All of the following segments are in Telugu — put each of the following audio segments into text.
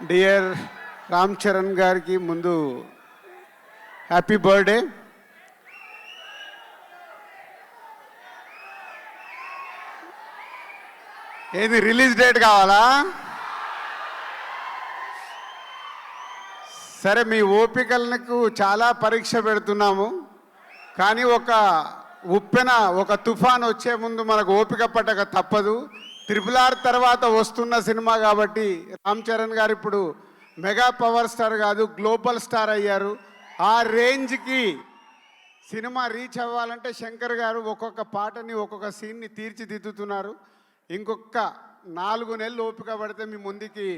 డియర్ రామ్ చరణ్ గారికి ముందు హ్యాపీ బర్త్డే. ఏది రిలీజ్ డేట్ కావాలా? సరే, మీ ఓపికలకు చాలా పరీక్ష పెడుతున్నాము, కానీ ఒక ఉప్పెన ఒక తుఫాన్ వచ్చే ముందు మనకు ఓపిక పట్టక తప్పదు. RRR తర్వాత వస్తున్న సినిమా కాబట్టి రామ్ చరణ్ గారు ఇప్పుడు మెగా పవర్ స్టార్ కాదు, గ్లోబల్ స్టార్ అయ్యారు. ఆ రేంజ్కి సినిమా రీచ్ అవ్వాలంటే శంకర్ గారు ఒక్కొక్క పాటని ఒక్కొక్క సీన్ని తీర్చిదిద్దుతున్నారు. ఇంకొక 4 నెలలు ఓపిక పడితే మీ ముందుకి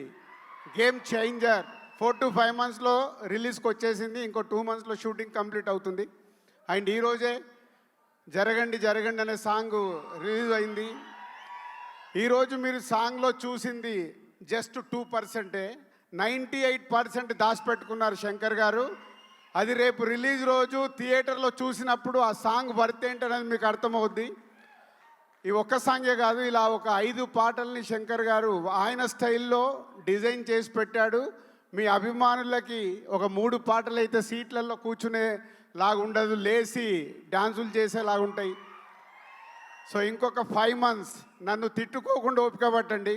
గేమ్ చేంజర్ 4 to 5 monthsలో రిలీజ్కి వచ్చేసింది. ఇంకో 2 monthsలో షూటింగ్ కంప్లీట్ అవుతుంది. అండ్ ఈరోజే జరగండి జరగండి అనే సాంగ్ రిలీజ్ అయింది. ఈరోజు మీరు సాంగ్లో చూసింది జస్ట్ 2%. 98% దాచిపెట్టుకున్నారు శంకర్ గారు. అది రేపు రిలీజ్ రోజు థియేటర్లో చూసినప్పుడు ఆ సాంగ్ వర్త్ ఏంటనేది మీకు అర్థమవుద్ది. ఈ ఒక్క సాంగే కాదు, ఇలా ఒక 5 పాటల్ని శంకర్ గారు ఆయన స్టైల్లో డిజైన్ చేసి పెట్టాడు. మీ అభిమానులకి ఒక 3 పాటలు అయితే సీట్లలో కూర్చునే లాగుండదు, లేచి డాన్సులు చేసేలాగుంటాయి. సో ఇంకొక 5 months నన్ను తిట్టుకోకుండా ఓపిక పట్టండి.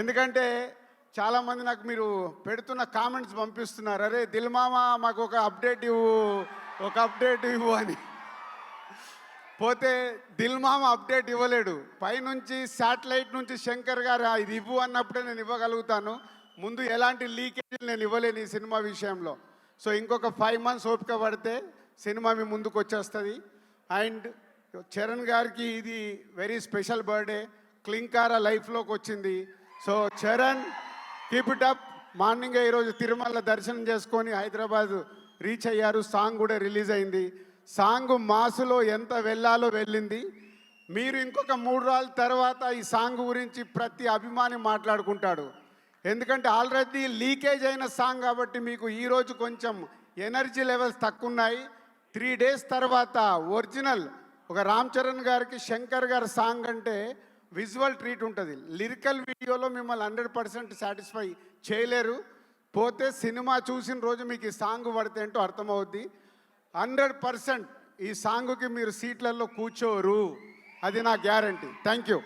ఎందుకంటే చాలామంది నాకు మీరు పెడుతున్న కామెంట్స్ పంపిస్తున్నారు, అరే దిల్ మామ మాకు ఒక అప్డేట్ ఇవ్వు అని. పోతే దిల్ మామ అప్డేట్ ఇవ్వలేడు. పైనుంచి శాటిలైట్ నుంచి శంకర్ గారు ఇది ఇవ్వు అన్నప్పుడే నేను ఇవ్వగలుగుతాను. ముందు ఎలాంటి లీకేజీలు నేను ఇవ్వలేను ఈ సినిమా విషయంలో. సో ఇంకొక 5 months ఓపిక పడితే సినిమా మీ ముందుకు వచ్చేస్తుంది. అండ్ చరణ్ గారికి ఇది వెరీ స్పెషల్ బర్త్డే. క్లింకారా లైఫ్లోకి వచ్చింది. So Charan, keep it up. మార్నింగే ఈరోజు తిరుమల దర్శనం చేసుకొని హైదరాబాద్ రీచ్ అయ్యారు. సాంగ్ కూడా రిలీజ్ అయింది. సాంగ్ మాసులో ఎంత వెళ్ళాలో వెళ్ళింది. మీరు ఇంకొక 3 రోజుల తర్వాత ఈ సాంగ్ గురించి ప్రతి అభిమాని మాట్లాడుకుంటాడు. ఎందుకంటే ఆల్రెడీ లీకేజ్ అయిన సాంగ్ కాబట్టి మీకు ఈరోజు కొంచెం ఎనర్జీ లెవెల్స్ తక్కువ ఉన్నాయి. 3 days తర్వాత ఒరిజినల్ ఒక రామ్ చరణ్ గారికి శంకర్ గారి సాంగ్ అంటే విజువల్ ట్రీట్ ఉంటుంది. లిరికల్ వీడియోలో మిమ్మల్ని 100% సాటిస్ఫై చేయలేరు. పోతే సినిమా చూసిన రోజు మీకు ఈ సాంగ్ పడితే ఏంటో అర్థమవుద్ది. 100% ఈ సాంగ్కి మీరు సీట్లలో కూర్చోరు, అది నా గ్యారంటీ. Thank you.